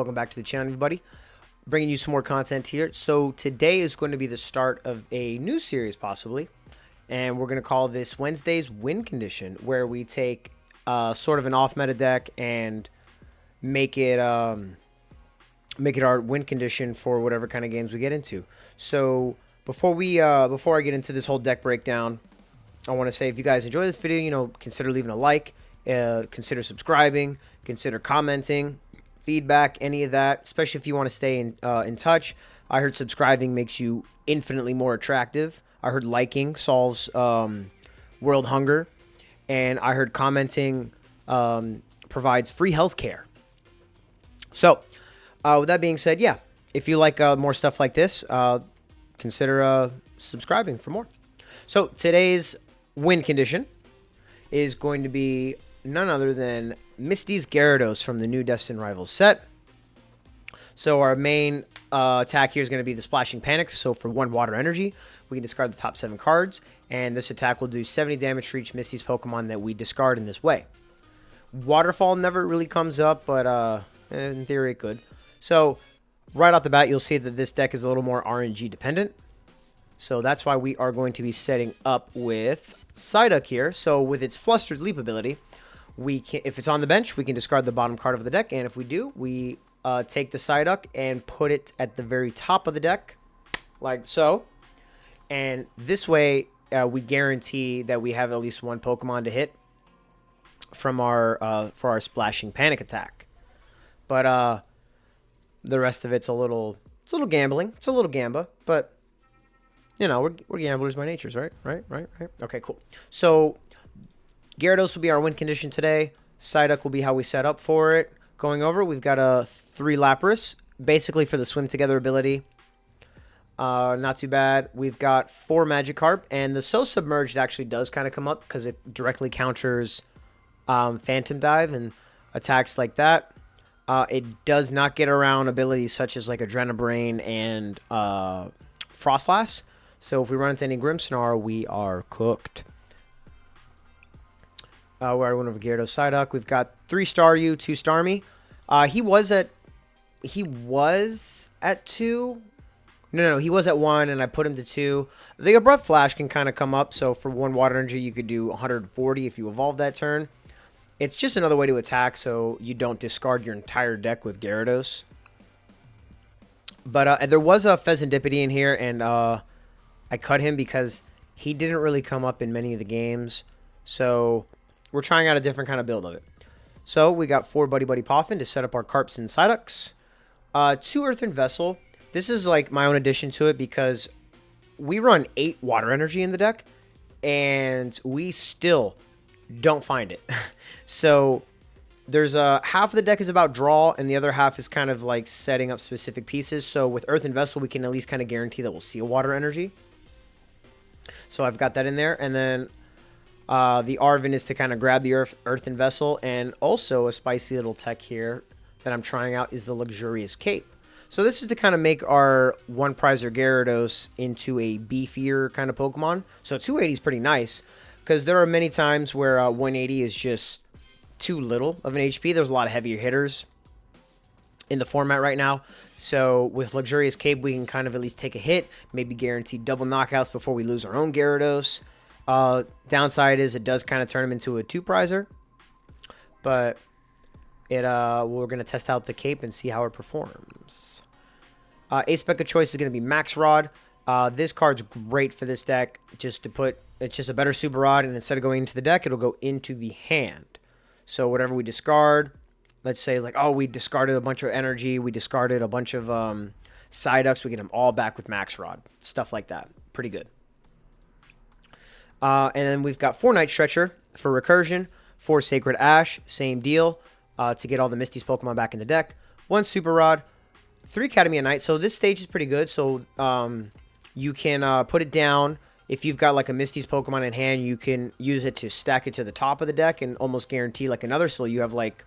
Welcome back to the channel, everybody. Bringing you some more content here. So today is going to be the start of a new series, possibly, and we're going to call this Wednesday's Win Condition, where we take sort of an off-meta deck and make it our win condition for whatever kind of games we get into. So before I get into this whole deck breakdown, I want to say if you guys enjoy this video, consider leaving a like, consider subscribing, consider commenting, feedback, any of that, especially if you want to stay in touch. I heard subscribing makes you infinitely more attractive. I heard liking solves world hunger, and I heard commenting provides free healthcare. So with that being said, yeah, if you like more stuff like this, consider subscribing for more. So today's win condition is going to be none other than Misty's Gyarados from the new Destined Rivals set. So our main attack here is going to be the Splashing Panic. So for 1 water energy, we can discard the top 7 cards, and this attack will do 70 damage for each Misty's Pokemon that we discard in this way. Waterfall never really comes up, but in theory it could. So right off the bat, you'll see that this deck is a little more RNG dependent. So that's why we are going to be setting up with Psyduck here. So with its Flustered Leap ability, we can, if it's on the bench, we can discard the bottom card of the deck. And if we do, we take the Psyduck and put it at the very top of the deck, like so. And this way, we guarantee that we have at least 1 Pokemon to hit from our for our Splashing Panic attack. But the rest of it's a little gambling. It's a little gamba, but we're gamblers by natures, right? Right. Okay, cool. So Gyarados will be our win condition today. Psyduck will be how we set up for it. Going over, we've got a 3 Lapras, basically for the Swim Together ability. Not too bad. We've got 4 Magikarp, and the So Submerged actually does kind of come up because it directly counters Phantom Dive and attacks like that. It does not get around abilities such as like Adrenabrain and Frostlass. So if we run into any Grimmsnarl, we are cooked. Where I went over Gyarados Psyduck. We've got 3 Staryu, 2 Starmie. He was at 2. No, he was at 1, and I put him to 2. The Abrupt Flash can kind of come up, so for 1 water energy, you could do 140 if you evolve that turn. It's just another way to attack, so you don't discard your entire deck with Gyarados. But there was a Pheasantipity in here, and I cut him because he didn't really come up in many of the games. So we're trying out a different kind of build of it. So we got 4 Buddy Buddy Poffin to set up our Carps and Psyducks. 2 Earthen Vessel. This is like my own addition to it because we run 8 water energy in the deck, and we still don't find it. So there's half of the deck is about draw, and the other half is kind of like setting up specific pieces. So with Earthen Vessel, we can at least kind of guarantee that we'll see a water energy. So I've got that in there, and then the Arven is to kind of grab the Earthen Vessel, and also a spicy little tech here that I'm trying out is the Luxurious Cape. So this is to kind of make our 1 Prizer Gyarados into a beefier kind of Pokemon. So 280 is pretty nice, because there are many times where 180 is just too little of an HP. There's a lot of heavier hitters in the format right now. So with Luxurious Cape, we can kind of at least take a hit, maybe guarantee double knockouts before we lose our own Gyarados. Downside is it does kind of turn him into a 2 Prizer, but we're going to test out the Cape and see how it performs. Ace spec of choice is going to be Max Rod. This card's great for this deck, just to put, it's just a better Super Rod, and instead of going into the deck, it'll go into the hand. So whatever we discard, let's say like, oh, we discarded a bunch of energy, we discarded a bunch of Psyducks, we get them all back with Max Rod. Stuff like that. Pretty good. And then we've got 4 Night Stretcher for recursion, 4 Sacred Ash, same deal, to get all the Misty's Pokemon back in the deck, 1 Super Rod, 3 Academy at Night. So this stage is pretty good. So you can put it down. If you've got like a Misty's Pokemon in hand, you can use it to stack it to the top of the deck and almost guarantee like another. So you have like,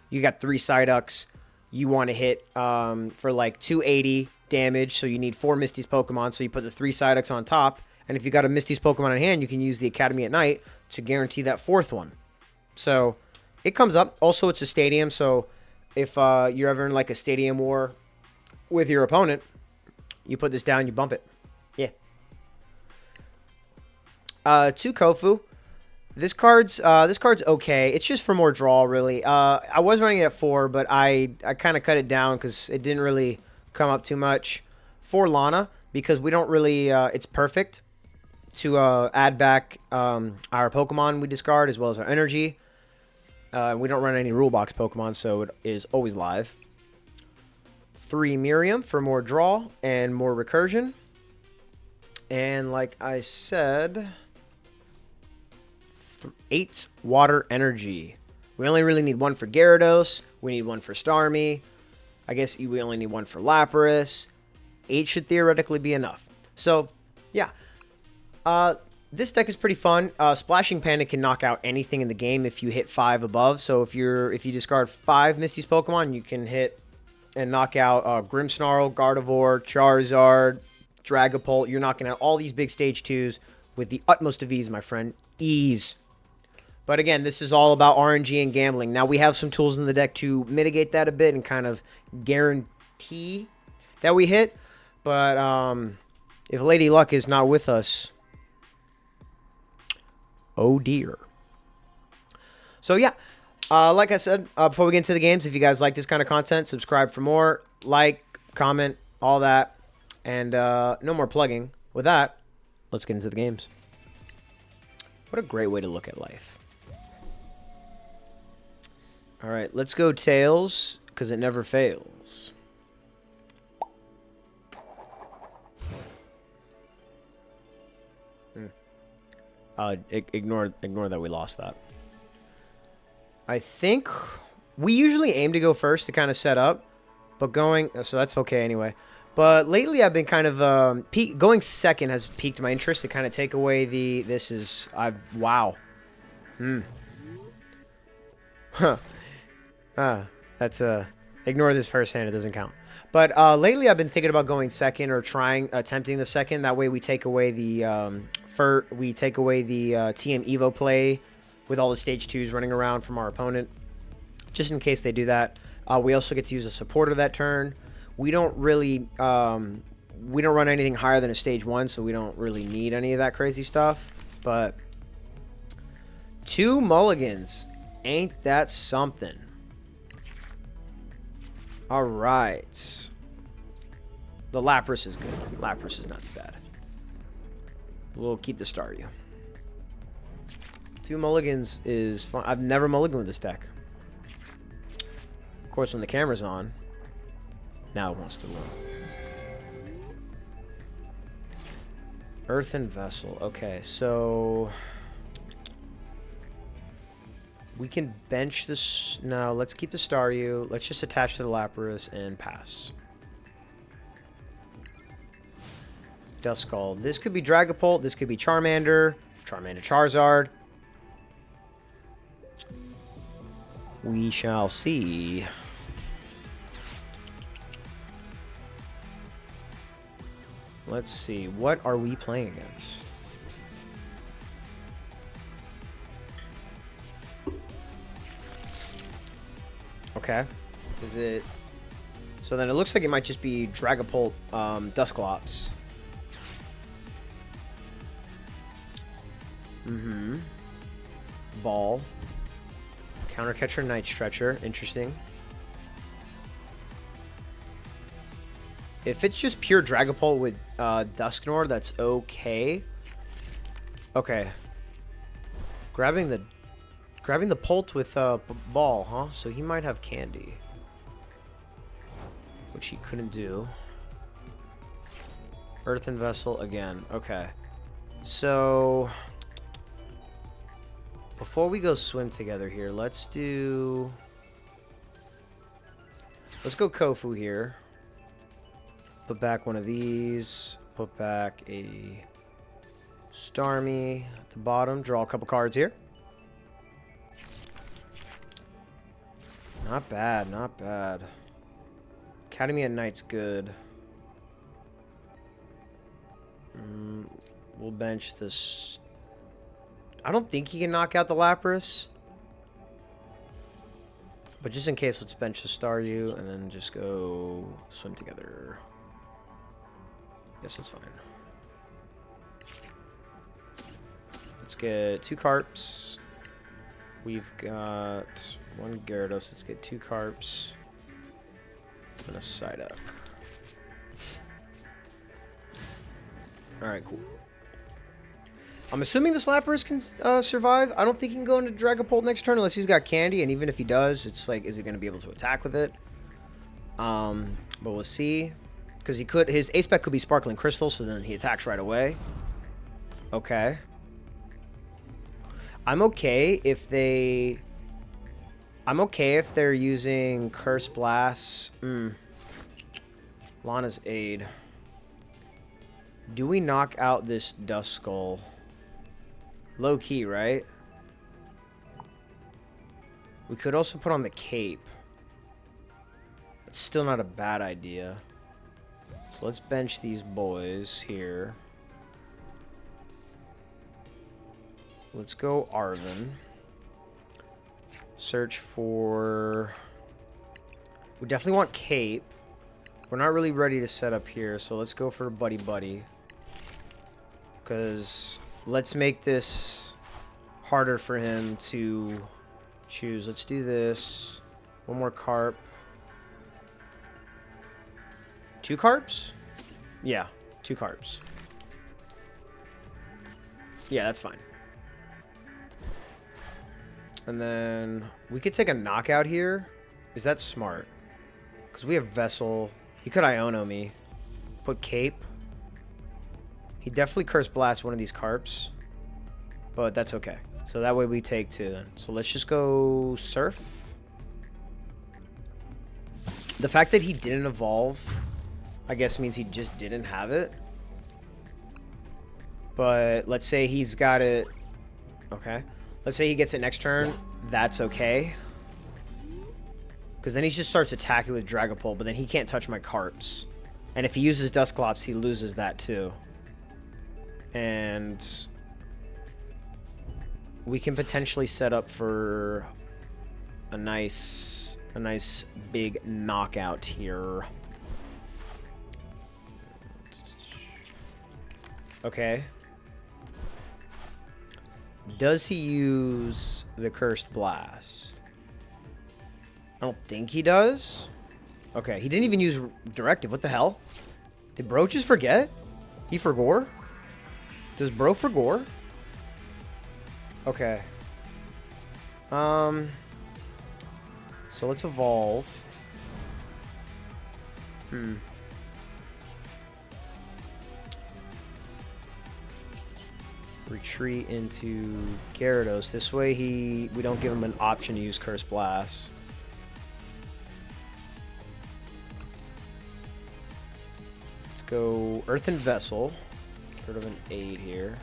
you got 3 Psyducks, you want to hit for like 280 damage. So you need 4 Misty's Pokemon. So you put the 3 Psyducks on top. And if you got a Misty's Pokemon in hand, you can use the Academy at Night to guarantee that 4th one. So it comes up. Also, it's a stadium, so if you're ever in like a stadium war with your opponent, you put this down, you bump it. Yeah. 2 Kofu. This card's okay. It's just for more draw, really. I was running it at 4, but I kind of cut it down because it didn't really come up too much. 4 Lana, because we don't really... it's perfect to add back our Pokemon we discard, as well as our energy. We don't run any rule box Pokemon, so it is always live. 3 Miriam for more draw and more recursion. And like I said... 8 water energy. We only really need 1 for Gyarados. We need 1 for Starmie. I guess we only need 1 for Lapras. 8 should theoretically be enough. So, yeah. This deck is pretty fun. Splashing Panic can knock out anything in the game if you hit 5 above. So if you discard 5 Misty's Pokemon, you can hit and knock out Grimmsnarl, Gardevoir, Charizard, Dragapult. You're knocking out all these big stage 2s with the utmost of ease, my friend. Ease. But again, this is all about RNG and gambling. Now, we have some tools in the deck to mitigate that a bit and kind of guarantee that we hit. But if Lady Luck is not with us, oh dear. So yeah, like I said, before we get into the games, if you guys like this kind of content, subscribe for more. Like, comment, all that. And no more plugging. With that, let's get into the games. What a great way to look at life. All right, let's go Tails, because it never fails. Ignore that we lost that. I think we usually aim to go first to kind of set up, but so that's okay anyway. But lately I've been kind of going second has piqued my interest to kind of take away the wow. Huh. That's ignore this first hand, it doesn't count. But lately I've been thinking about going second or attempting the second. That way we take away the TM Evo play with all the stage 2s running around from our opponent. Just in case they do that. We also get to use a supporter that turn. We don't really we don't run anything higher than a stage 1, so we don't really need any of that crazy stuff. But 2 mulligans, ain't that something? All right. The Lapras is good. Lapras is not too bad. We'll keep the Staryu. 2 mulligans is fun. I've never mulliganed with this deck. Of course, when the camera's on, now it wants to win. Earthen Vessel. Okay, so we can bench this. No, let's keep the Staryu. Let's just attach to the Lapras and pass. Duskull. This could be Dragapult. This could be Charmander. Charizard. We shall see. Let's see. What are we playing against? Okay. Is it... So then it looks like it might just be Dragapult, Dusclops. Ball. Countercatcher, Night Stretcher. Interesting. If it's just pure Dragapult with Dusknoir, that's okay. Okay. Grabbing the Pult with Ball, huh? So he might have Candy. Which he couldn't do. Earthen Vessel again. Okay. So before we go swim together here, let's go Kofu here. Put back one of these. Put back a Starmie at the bottom. Draw a couple cards here. Not bad, not bad. Academy at Night's good. We'll bench this. I don't think he can knock out the Lapras. But just in case, let's bench the Staryu and then just go swim together. Yes, that's fine. Let's get 2 Carps. We've got 1 Gyarados. Let's get 2 Carps. And a Psyduck. Alright, cool. I'm assuming the Slappers can survive. I don't think he can go into Dragapult next turn unless he's got Candy. And even if he does, it's like, is he going to be able to attack with it? But we'll see. Because he could, his A-Spec could be Sparkling Crystal, so then he attacks right away. Okay. I'm okay if they're using Curse Blast. Lana's Aid. Do we knock out this Duskull? Low key, right? We could also put on the Cape. It's still not a bad idea. So let's bench these boys here. Let's go Arven. Search for... We definitely want Cape. We're not really ready to set up here, so let's go for Buddy Buddy. Because let's make this harder for him to choose. Let's do this. 1 more Carp. 2 Carps? Yeah, 2 Carps. Yeah, that's fine. And then we could take a knockout here. Is that smart? Because we have Vessel. He could Iono me. Put Cape. He definitely Curse Blast one of these Carps. But that's okay. So that way we take 2 then. So let's just go Surf. The fact that he didn't evolve, I guess, means he just didn't have it. But let's say he's got it. Okay. Let's say he gets it next turn. That's okay. Because then he just starts attacking with Dragapult, but then he can't touch my Carps. And if he uses Dusclops, he loses that too. And we can potentially set up for a nice big knockout here. Okay. Does he use the Cursed Blast? I don't think he does. Okay, he didn't even use Directive. What the hell? Did Bro just forget? He forgore? Does Bro forgore? Okay. So let's evolve. Retreat into Gyarados. This way we don't give him an option to use Curse Blast. Let's go Earthen Vessel. Get rid of an 8 here.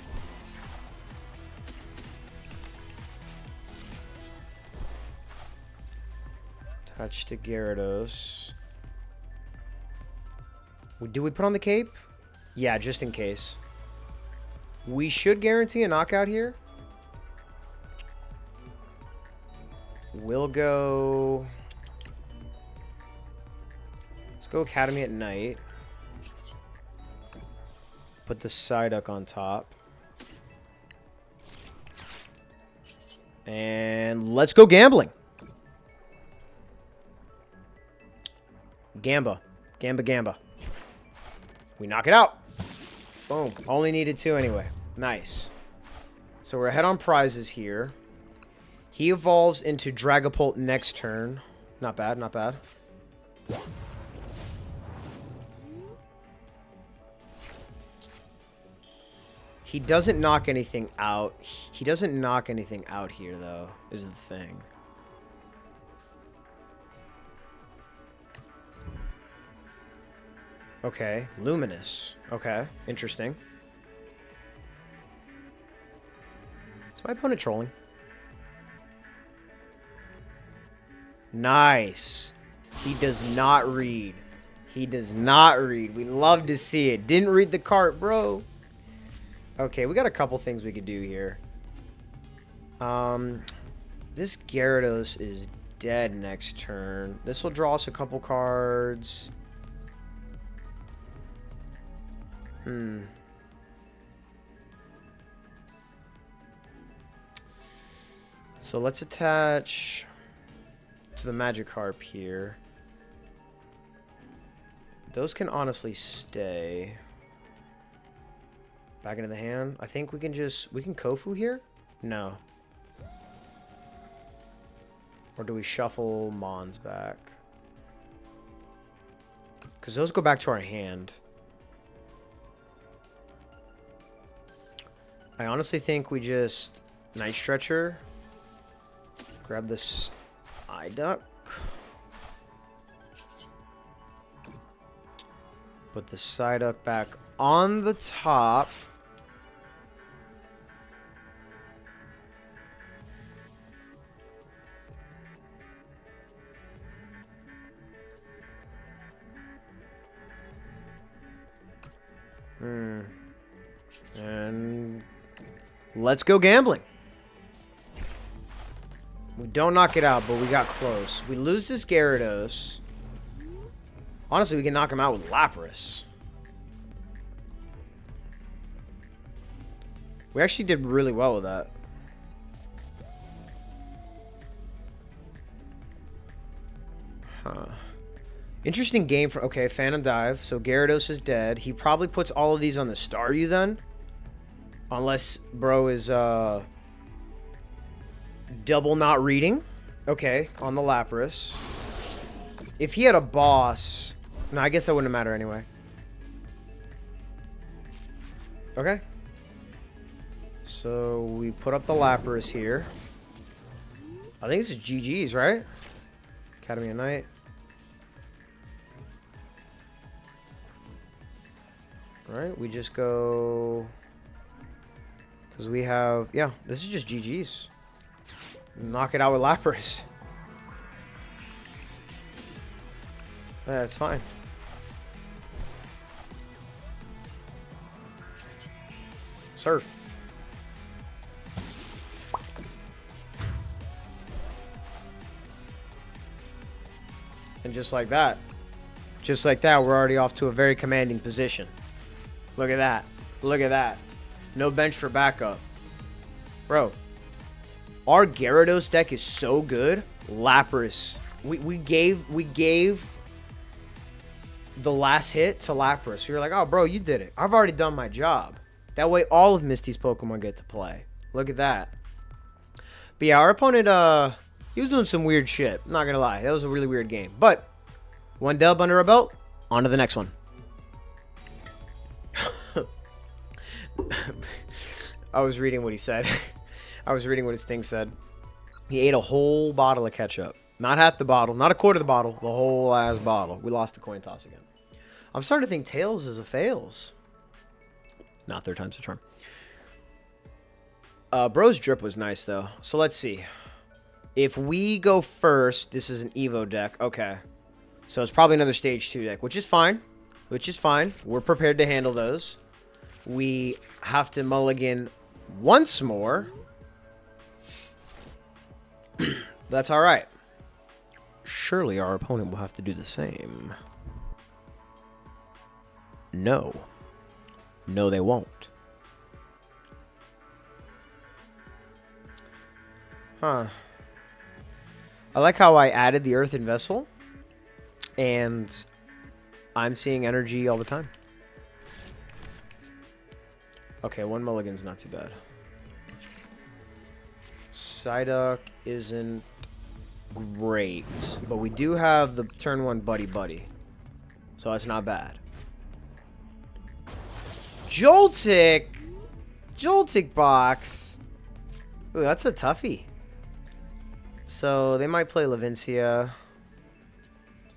Touch to Gyarados. Do we put on the Cape? Yeah, just in case. We should guarantee a knockout here. We'll go... Let's go Academy at night. Put the Psyduck on top. And let's go gambling. Gamba. Gamba, Gamba. We knock it out. Boom. Only needed 2 anyway. Nice. So we're ahead on prizes here. He evolves into Dragapult next turn. Not bad, not bad. He doesn't knock anything out. He doesn't knock anything out here, though, is the thing. Okay, Luminous. Okay, interesting. Is my opponent trolling? Nice. He does not read. He does not read. We love to see it. Didn't read the cart, bro. Okay, we got a couple things we could do here. This Gyarados is dead next turn. This will draw us a couple cards. So let's attach to the Magikarp here. Those can honestly stay. Back into the hand. I think we can Kofu here? No. Or do we shuffle Mons back? Because those go back to our hand. I honestly think we just Night Stretcher. Grab this Psyduck. Put the Psyduck back on the top. And let's go gambling. We don't knock it out, but we got close. We lose this Gyarados. Honestly, we can knock him out with Lapras. We actually did really well with that. Huh. Interesting game for... Okay, Phantom Dive. So Gyarados is dead. He probably puts all of these on the Staryu then. Unless bro is double not reading. Okay, on the Lapras. If he had a boss... No, I guess that wouldn't matter anyway. Okay. So we put up the Lapras here. I think this is GG's, right? Academy of Night. Alright, we just go... Because we have... Yeah, this is just GG's. Knock it out with Lapras. Yeah, it's fine. Surf. And just like that, we're already off to a very commanding position. Look at that. Look at that. No bench for backup. Bro, our Gyarados deck is so good. Lapras. We gave the last hit to Lapras. We were like, oh, bro, you did it. I've already done my job. That way, all of Misty's Pokemon get to play. Look at that. But yeah, our opponent, he was doing some weird shit. Not gonna lie. That was a really weird game. But, one dub under our belt. On to the next one. I was reading what he said. I was reading what his thing said. He ate a whole bottle of ketchup. Not half the bottle. Not a quarter of the bottle. The whole ass bottle. We lost the coin toss again. I'm starting to think Tails is a fails. Not third time's a charm. Bro's drip was nice, though. So let's see. If we go first, this is an Evo deck. Okay. So it's probably another Stage 2 deck, which is fine. Which is fine. We're prepared to handle those. We have to mulligan once more. That's all right. Surely our opponent will have to do the same. No. No, they won't. Huh. I like how I added the Earthen Vessel. And I'm seeing energy all the time. Okay, one mulligan's not too bad. Psyduck isn't great. But we do have the turn 1 Buddy Buddy. So that's not bad. Joltik! Joltik box! Ooh, that's a toughie. So they might play Levincia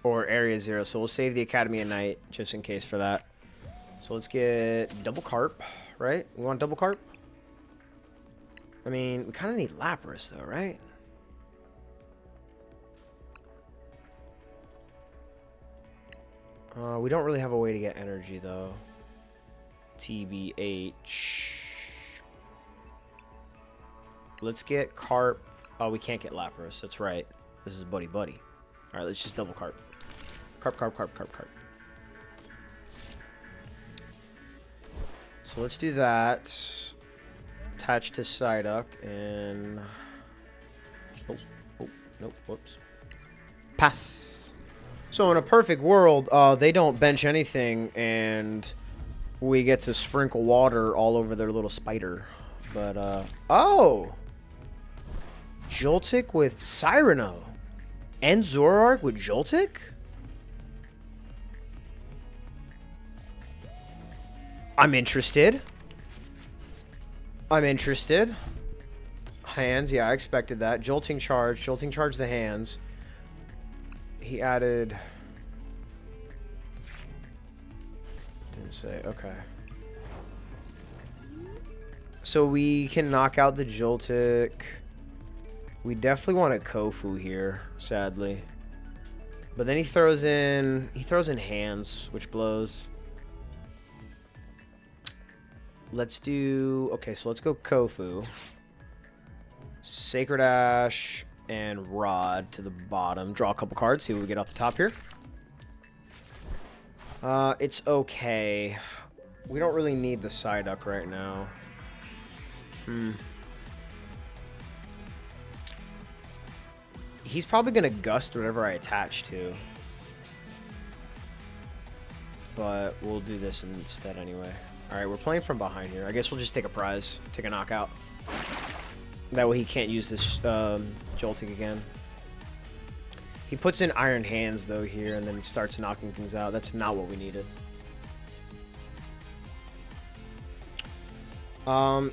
or Area Zero. So we'll save the Academy of Night just in case for that. So let's get double Carp, right? We want double Carp? I mean, we kind of need Lapras though, right? We don't really have a way to get energy though. TBH. Let's get Carp. Oh, we can't get Lapras. That's right. This is buddy buddy. All right, let's just double carp. Carp, carp, carp, carp, carp. So let's do that. Attach to Psyduck and... Oh, nope, whoops. Pass. So in a perfect world, they don't bench anything, and we get to sprinkle water all over their little spider. But, oh! Joltik with Cyrano. And Zoroark with Joltik? I'm interested. I'm interested. Hands, yeah, I expected that. Jolting charge. Jolting charge the hands. He added... Didn't say. Okay. So we can knock out the Joltik. We definitely want a Kofu here, sadly. But then he throws in hands, which blows. Let's do... Okay, so let's go Kofu. Sacred Ash and Rod to the bottom. Draw a couple cards, see what we get off the top here. It's okay. We don't really need the Psyduck right now. He's probably going to gust whatever I attach to. But we'll do this instead anyway. Alright, we're playing from behind here. I guess we'll just take a prize. Take a knockout. That way he can't use this Joltik again. He puts in Iron Hands, though, here, and then starts knocking things out. That's not what we needed.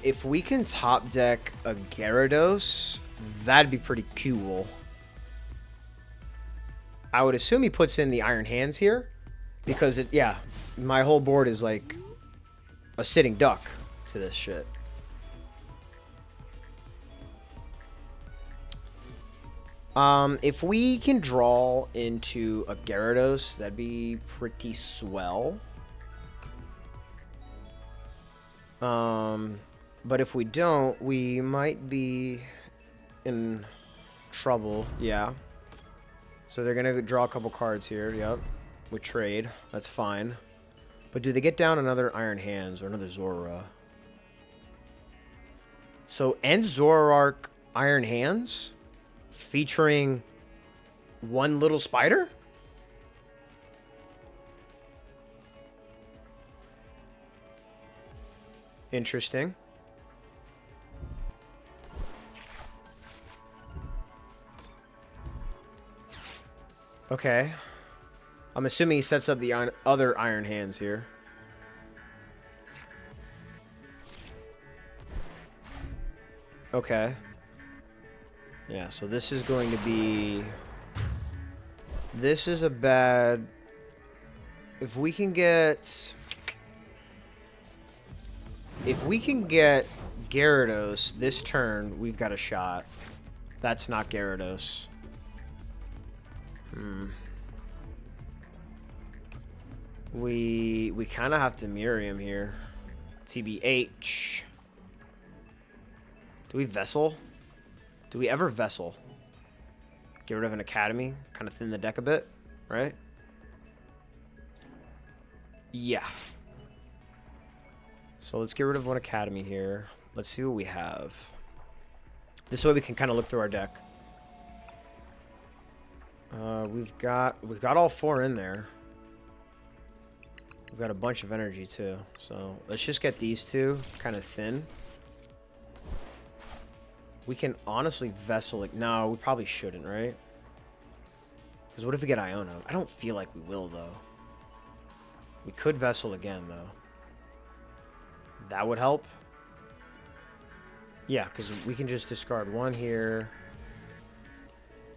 If we can top deck a Gyarados, that'd be pretty cool. I would assume he puts in the Iron Hands here. Because, yeah, my whole board is like a sitting duck to this shit. If we can draw into a Gyarados, that'd be pretty swell. But if we don't, we might be in trouble. Yeah. So they're gonna draw a couple cards here. Yep. With trade. That's fine. But do they get down another Iron Hands or another Zora? So end Zoroark Iron Hands? Featuring one little spider? Interesting. Okay. I'm assuming he sets up the other Iron Hands here. Okay. Yeah, so this is going to be... This is a bad... If we can get... If we can get Gyarados this turn, we've got a shot. That's not Gyarados. We kind of have to mirror him here. TBH. Do we Vessel? Do we ever Vessel? Get rid of an Academy? Kind of thin the deck a bit, right? Yeah. So let's get rid of one Academy here. Let's see what we have. This way we can kind of look through our deck. We've got all four in there. We've got a bunch of energy too. So let's just get these two kind of thin. We can honestly Vessel it. No, we probably shouldn't, right? Because what if we get Iona? I don't feel like we will, though. We could Vessel again, though. That would help. Yeah, because we can just discard one here.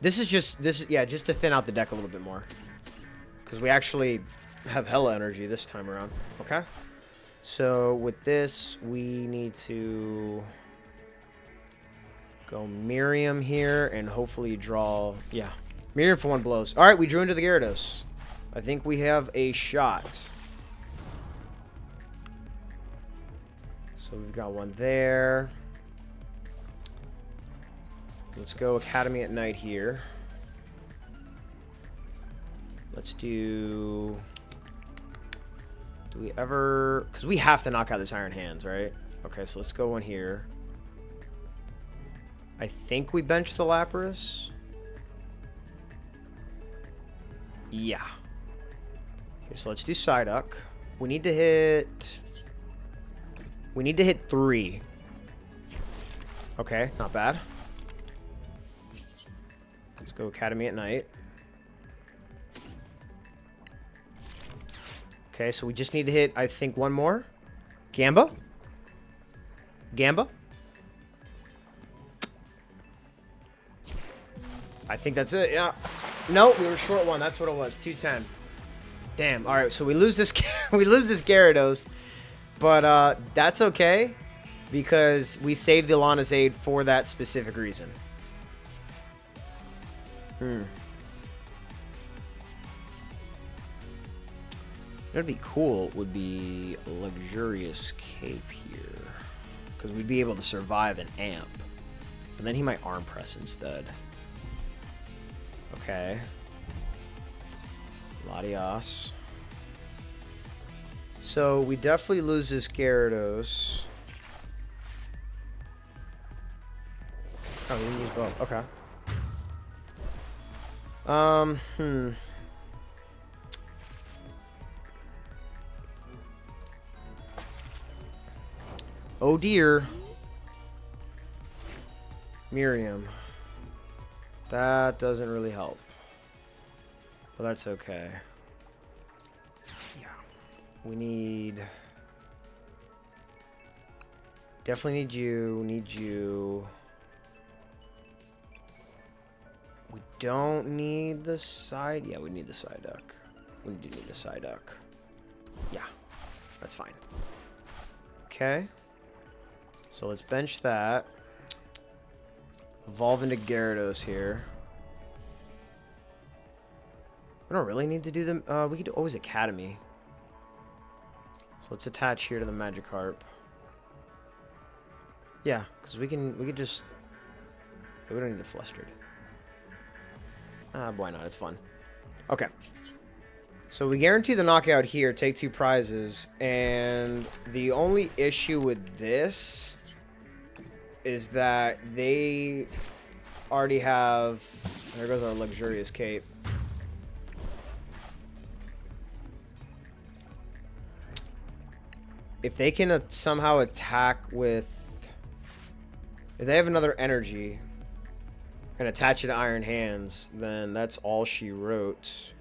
This is just to thin out the deck a little bit more. Because we actually have hella energy this time around. Okay? So with this, we need to go Miriam here and hopefully draw... Yeah, Miriam for one blows. All right, we drew into the Gyarados. I think we have a shot. So we've got one there. Let's go Academy at Night here. Let's do... Do we ever... Because we have to knock out this Iron Hands, right? Okay, so let's go in here. I think we bench the Lapras. Yeah. Okay, so let's do Psyduck. We need to hit... We need to hit 3. Okay, not bad. Let's go Academy at Night. Okay, so we just need to hit, I think, 1 more. Gamba? Gamba? I think that's it, yeah. Nope, we were short 1. That's what it was, 210. Damn, alright, so we lose this we lose this Gyarados. But that's okay, because we saved the Alana's Aid for that specific reason. What'd be cool would be a luxurious cape here, because we'd be able to survive an amp. But then he might arm press instead. Okay. Latias. So we definitely lose this Gyarados. Oh, we didn't use both. Okay. Oh dear. Miriam. That doesn't really help. But that's okay. Yeah. We need... Definitely need you. Need you. We don't need the side... Yeah, we need the Psyduck. We do need the Psyduck. Yeah. That's fine. Okay. So let's bench that. Evolve into Gyarados here. We don't really need to do them. We could always Academy. So let's attach here to the Magikarp. Yeah, because we could just... We don't need the Flustered. Why not? It's fun. Okay. So we guarantee the knockout here, take 2 prizes, and the only issue with this is that they already have... There goes our luxurious cape. If they can somehow attack with... If they have another energy and attach it to Iron Hands, then that's all she wrote.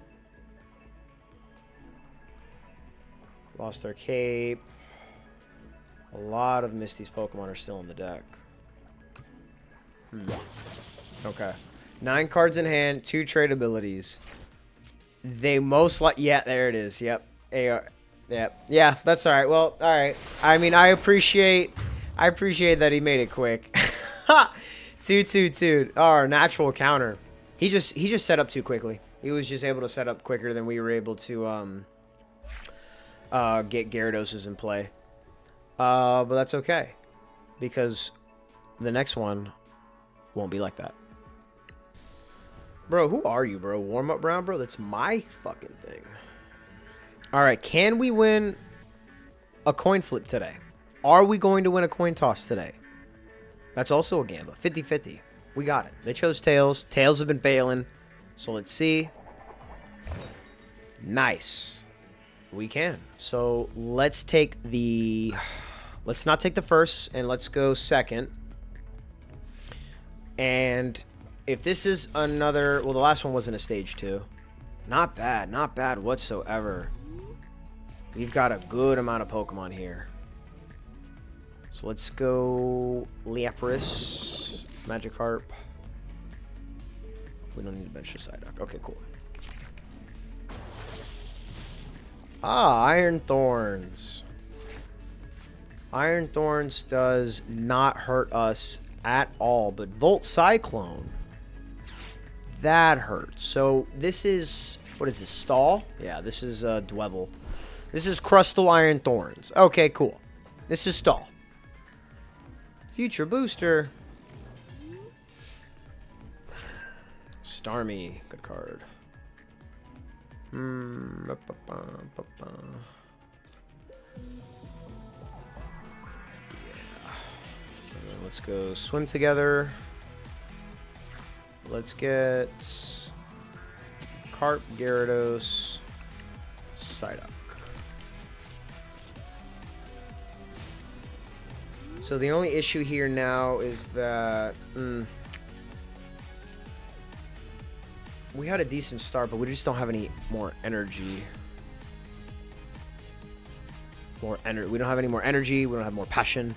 Lost their cape. A lot of Misty's Pokemon are still in the deck. Okay. 9 cards in hand, 2 trade abilities. They most like... Yeah, there it is. Yep. AR. Yep. Yeah, that's all right. Well, all right. I mean, I appreciate that he made it quick. 2-2-2. Our natural counter. He just set up too quickly. He was just able to set up quicker than we were able to get Gyarados in play. But that's okay, because the next one won't be like that. Bro, who are you, bro? Warm up round, bro? That's my fucking thing. All right, can we win a coin flip today? Are we going to win a coin toss today? That's also a gamble. 50-50. We got it. They chose Tails. Tails have been failing. So let's see. Nice. We can. So let's take the... Let's not take the first, and let's go second. And if this is another... Well, the last one wasn't a stage 2. Not bad. Not bad whatsoever. We've got a good amount of Pokemon here. So let's go Lapras, Magikarp. We don't need to bench the Psyduck. Okay, cool. Ah, Iron Thorns. Iron Thorns does not hurt us at all, but Volt Cyclone, that hurts. So this is, what is this, Stall? Yeah, this is Dwebble. This is Crustal Iron Thorns. Okay, cool. This is Stall. Future Booster. Starmie, good card. Let's go swim together. Let's get Carp, Gyarados, Psyduck. So the only issue here now is that we had a decent start, but we just don't have any more energy. We don't have any more energy. We don't have more passion.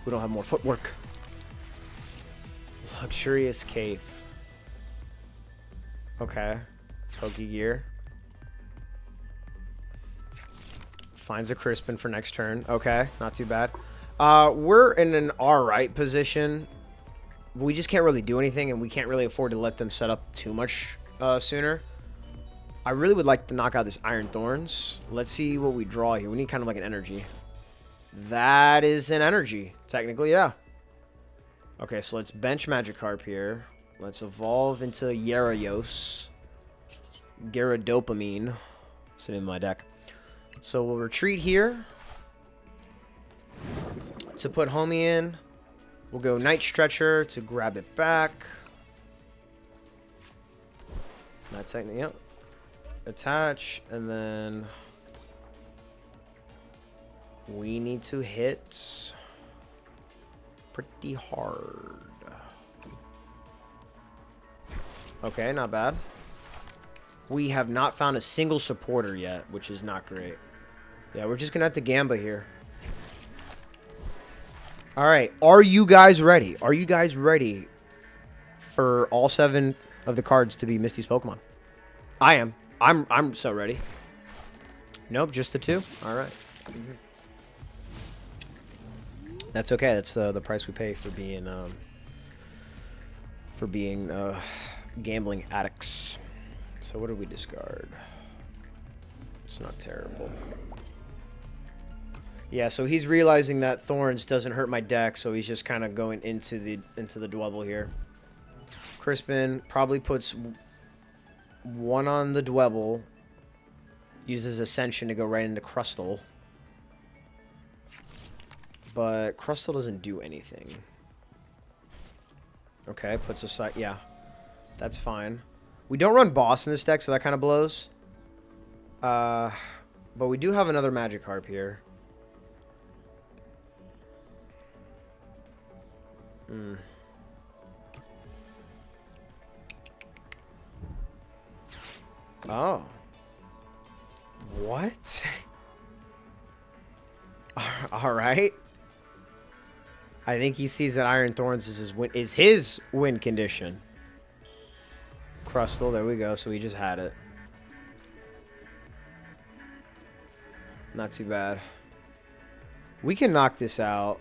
We don't have more footwork. Luxurious cape. Okay. Pokegear. Finds a Crispin for next turn. Okay, not too bad. We're in an alright position. We just can't really do anything, and we can't really afford to let them set up too much sooner. I really would like to knock out this Iron Thorns. Let's see what we draw here. We need kind of like an energy. That is an energy. Technically, yeah. Okay, so let's bench Magikarp here. Let's evolve into Gyarados. Gyaradopamin. It's the name of my deck. So we'll retreat here. To put Homie in. We'll go Night Stretcher to grab it back. Not technically, yep. Attach, and then we need to hit pretty hard. Okay, not bad. We have not found a single supporter yet, which is not great. Yeah, we're just gonna have to Gamba here. Alright, are you guys ready? Are you guys ready for all 7 of the cards to be Misty's Pokemon? I am. I'm so ready. Nope, just the 2? Alright. That's okay. That's the price we pay for being gambling addicts. So what did we discard? It's not terrible. Yeah, so he's realizing that Thorns doesn't hurt my deck, so he's just kind of going into the Dwebble here. Crispin probably puts 1 on the Dwebble. Uses Ascension to go right into Crustle. But Crustle doesn't do anything. Okay, puts aside... Yeah, that's fine. We don't run Boss in this deck, so that kind of blows. But we do have another Magikarp here. Oh. What? Alright. I think he sees that Iron Thorns is his win condition. Crustle, there we go. So he just had it. Not too bad. We can knock this out.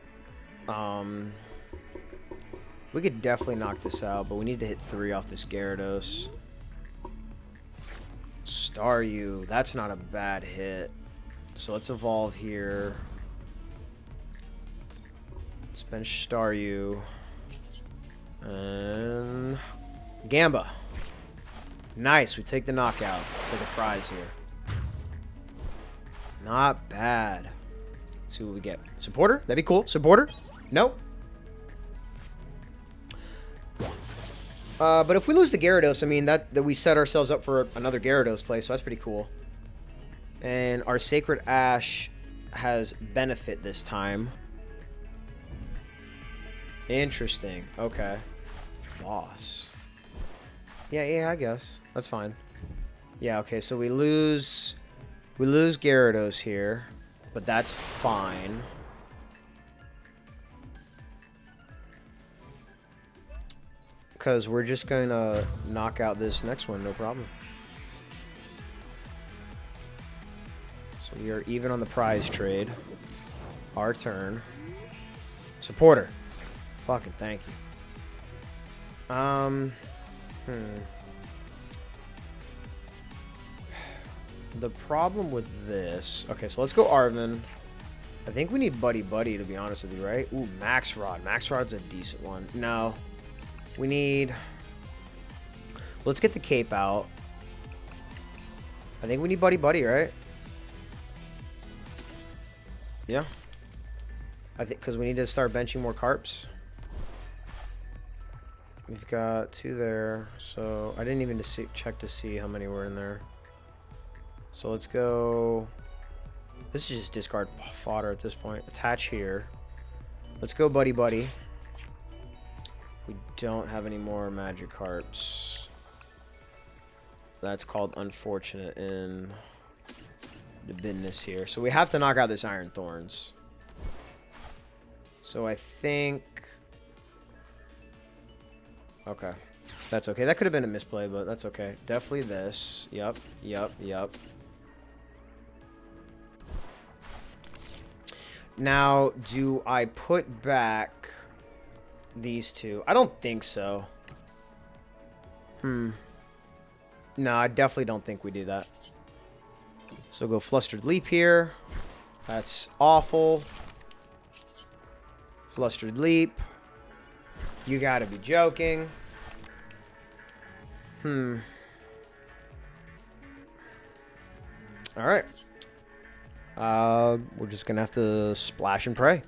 We could definitely knock this out, but we need to hit 3 off this Gyarados. Staryu. That's not a bad hit. So let's evolve here. Let's bench Staryu. And Gamba. Nice. We take the knockout. Take a prize here. Not bad. Let's see what we get. Supporter? That'd be cool. Supporter? Nope. But if we lose the Gyarados, I mean, that we set ourselves up for another Gyarados play, so that's pretty cool. And our Sacred Ash has benefit this time. Interesting. Okay. Boss. Yeah, I guess. That's fine. Yeah, okay, so we lose Gyarados here, but that's fine. Because we're just going to knock out this next one, no problem. So we are even on the prize trade. Our turn. Supporter. Fucking thank you. The problem with this... Okay, so let's go Arvin. I think we need Buddy Buddy, to be honest with you, right? Ooh, Max Rod. Max Rod's a decent one. No. We need... Let's get the cape out. I think we need Buddy Buddy, right? Yeah. I think because we need to start benching more carps. We've got 2 there, so I didn't even check to see how many were in there. So let's go. This is just discard fodder at this point. Attach here. Let's go Buddy Buddy. We don't have any more magic carps. That's called unfortunate in the business here. So we have to knock out this Iron Thorns. So I think... Okay. That's okay. That could have been a misplay, but that's okay. Definitely this. Yep. Yep. Yep. Now, do I put back these 2? I don't think so. No, I definitely don't think we do that. So go Flustered Leap here. That's awful. Flustered Leap. You gotta be joking. Alright. We're just gonna have to splash and pray.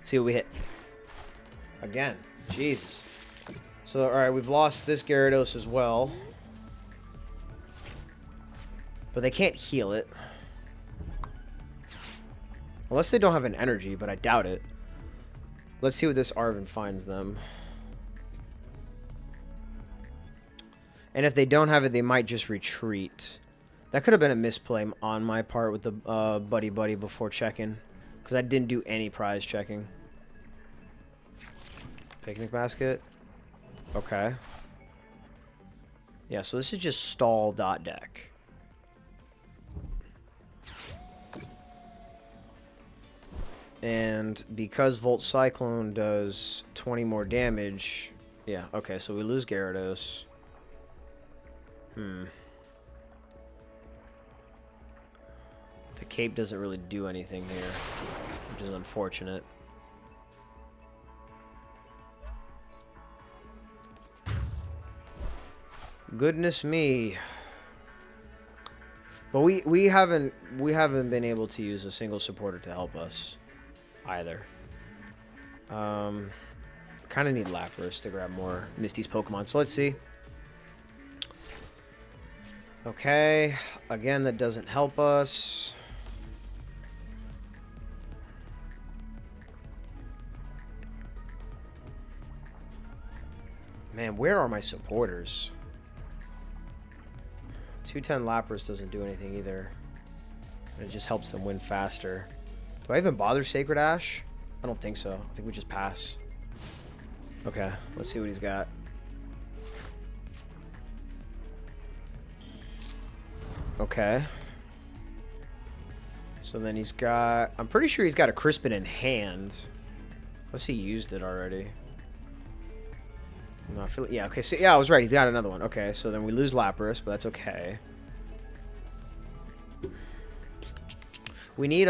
See what we hit. Again. Jesus. So, alright, we've lost this Gyarados as well. But they can't heal it. Unless they don't have an energy, but I doubt it. Let's see what this Arven finds them. And if they don't have it, they might just retreat. That could have been a misplay on my part with the Buddy Buddy before checking. Because I didn't do any prize checking. Picnic basket. Okay. Yeah, so this is just stall dot deck. And because Volt Cyclone does 20 more damage... Yeah, okay, so we lose Gyarados. The cape doesn't really do anything here, which is unfortunate. Goodness me. But we haven't been able to use a single supporter to help us either. Kind of need Lapras to grab more Misty's Pokemon. So let's see. Okay, again, that doesn't help us. Man, where are my supporters? 210 Lapras doesn't do anything either. It just helps them win faster. Do I even bother Sacred Ash? I don't think so. I think we just pass. Okay, let's see what he's got. Okay. So then he's got... I'm pretty sure he's got a Crispin in hand. Unless he used it already. No, I feel... Yeah, okay. So, yeah, I was right. He's got another one. Okay, so then we lose Lapras, but that's okay. We need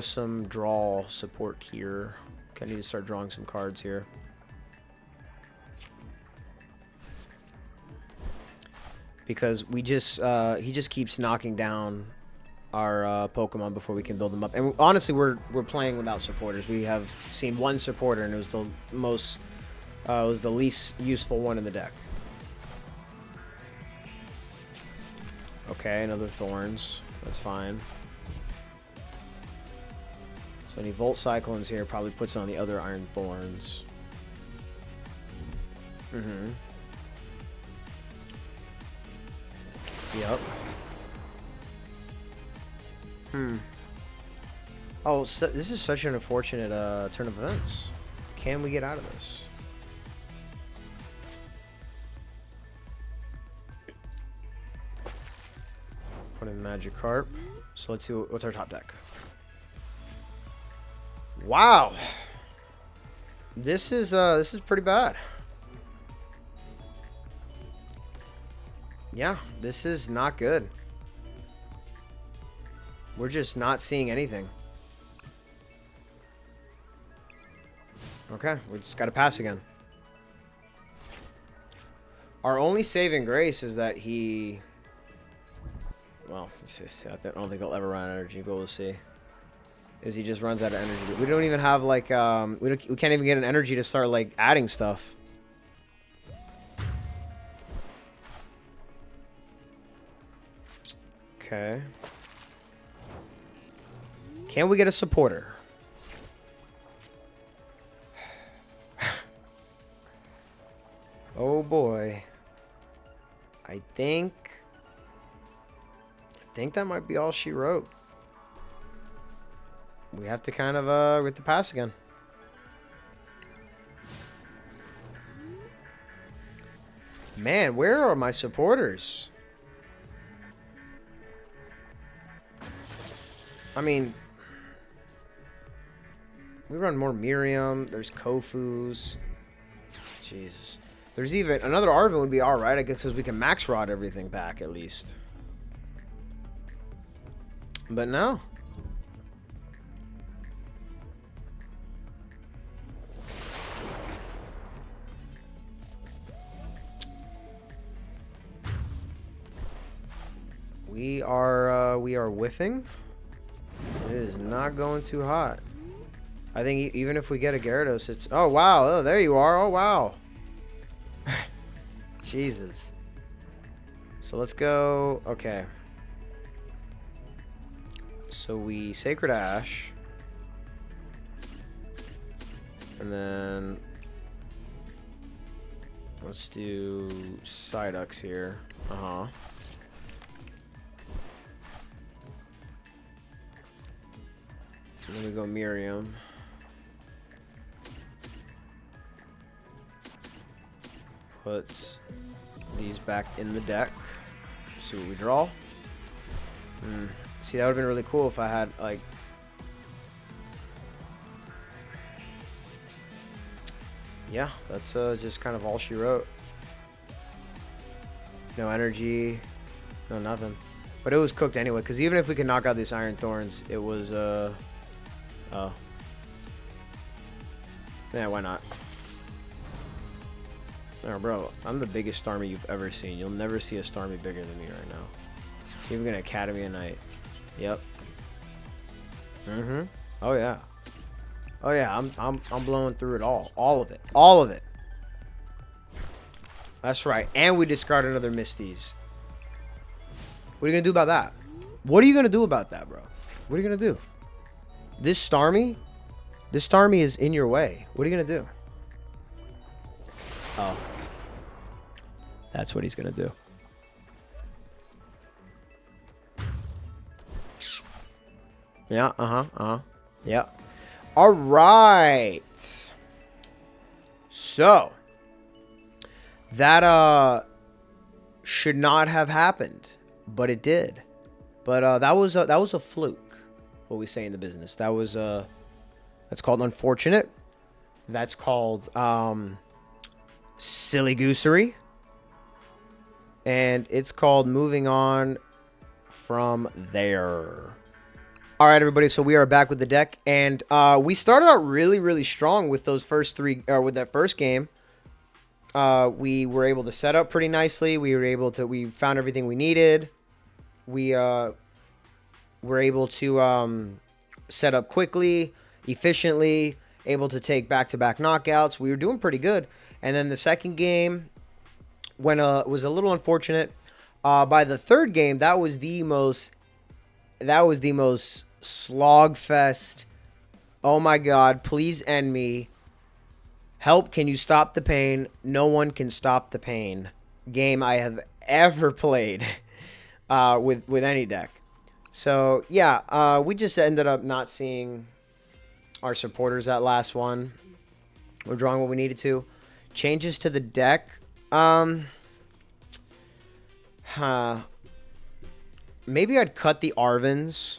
some draw support here. I need to start drawing some cards here. Because we just he just keeps knocking down our Pokemon before we can build them up. And honestly, we're playing without supporters. We have seen one supporter, and it was the most least useful one in the deck. Okay, another Thorns. That's fine. So any Volt Cyclones here probably puts on the other Iron Thorns. Yep. Oh, so this is such an unfortunate turn of events. Can we get out of this? Put in Magikarp. So let's see what's our top deck. Wow. This is pretty bad. Yeah, this is not good. We're just not seeing anything. Okay, we just got to pass again. Our only saving grace is that he well, it's just, I don't think he'll ever run out of energy, but we'll see. Is he just runs out of energy. We don't even have, like, we can't even get an energy to start, like, adding stuff. Okay. Can we get a supporter? Oh boy. I think that might be all she wrote. We have to kind of we have to pass again. Man, where are my supporters? I mean, we run more Miriam. There's Kofu's. Jesus. There's even another Arvin would be all right, I guess, because we can max rod everything back at least. But no. We are whiffing. It is not going too hot. I think even if we get a Gyarados, it's... Oh, wow. Oh, there you are. Oh, wow. Jesus. So let's go... Okay. So we Sacred Ash. And then... Let's do Psyducks here. Uh-huh. And then we go Miriam. Put these back in the deck. See what we draw. See, that would have been really cool if I had, like... Yeah, that's just kind of all she wrote. No energy. No nothing. But it was cooked anyway, because even if we could knock out these Iron Thorns, it was, oh. Yeah, why not? Oh, bro, I'm the biggest Starmie you've ever seen. You'll never see a Starmie bigger than me right now. Even gonna Academy at night. Yep. Oh yeah. Oh yeah. I'm blowing through it all. All of it. All of it. That's right. And we discard another Misty's. What are you gonna do about that? What are you gonna do about that, bro? What are you gonna do? This Starmie is in your way. What are you gonna do? Oh. That's what he's gonna do. Yeah, yeah. All right. So that should not have happened, but it did. But that was a fluke. What we say in the business. That was that's called unfortunate. That's called silly goosery. And it's called moving on from there. All right, everybody. So we are back with the deck, and we started out really, really strong with those first three, with that first game. We were able to set up pretty nicely. We found everything we needed. We were able to set up quickly, efficiently, able to take back-to-back knockouts. We were doing pretty good. And then the second game was a little unfortunate. By the third game, that was the most slogfest. Oh my God, please end me. Help, can you stop the pain? No one can stop the pain. Game I have ever played with any deck. So yeah, we just ended up not seeing our supporters that last one. We're drawing what we needed to. Changes to the deck. Maybe I'd cut the Arvins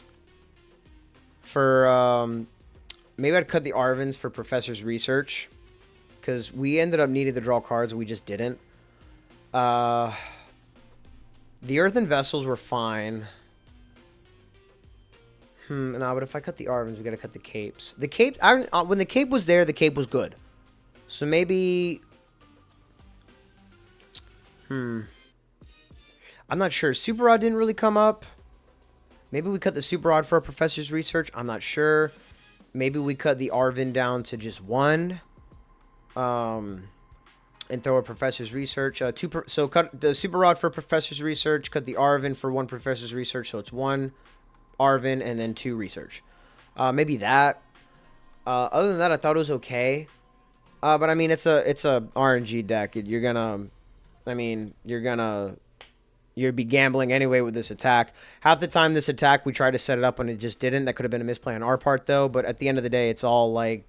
for Professor's Research, because we ended up needing to draw cards. We just didn't. The Earthen Vessels were fine. No, but if I cut the Arvins, we gotta cut the Capes. The Cape, when the Cape was there, the Cape was good. So maybe... I'm not sure. Super Rod didn't really come up. Maybe we cut the Super Rod for a Professor's Research. I'm not sure. Maybe we cut the Arvin down to just 1. And throw a Professor's Research. So cut the Super Rod for Professor's Research. Cut the Arvin for 1 Professor's Research. So it's 1 Arvin and then 2 Research. Maybe that. Other than that, I thought it was okay. But I mean, it's a RNG deck. You'd be gambling anyway with this attack. Half the time, this attack we tried to set it up and it just didn't. That could have been a misplay on our part though. But at the end of the day, it's all like,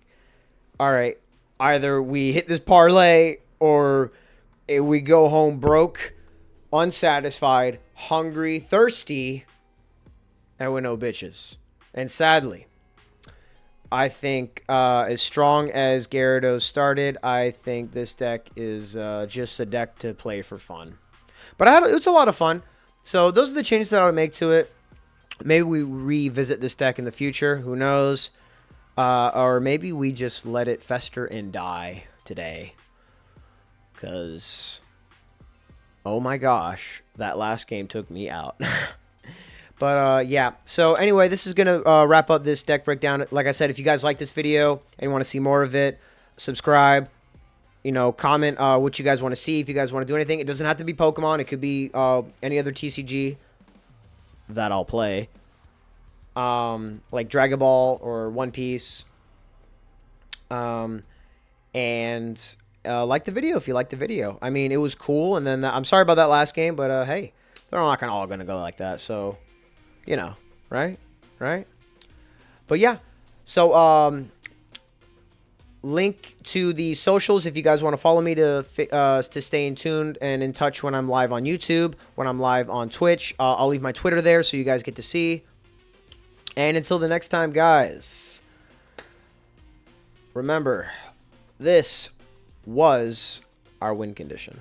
all right, either we hit this parlay or we go home broke, unsatisfied, hungry, thirsty, and with no bitches. And sadly, I think as strong as Gyarados started, I think this deck is just a deck to play for fun. But it was a lot of fun. So those are the changes that I would make to it. Maybe we revisit this deck in the future. Who knows? Or maybe we just let it fester and die today. Because, oh my gosh, that last game took me out. But, yeah. So, anyway, this is going to wrap up this deck breakdown. Like I said, if you guys like this video and you want to see more of it, subscribe. You know, comment what you guys want to see. If you guys want to do anything, it doesn't have to be Pokemon. It could be any other TCG that I'll play. Like Dragon Ball or One Piece. And like the video if you like the video. I mean, it was cool. And then I'm sorry about that last game, but hey, they're not all going to go like that. So, you know, right? But yeah, so link to the socials if you guys want to follow me to stay in tuned and in touch when I'm live on YouTube, when I'm live on Twitch. I'll leave my Twitter there so you guys get to see. And until the next time, guys, remember, this was our win condition.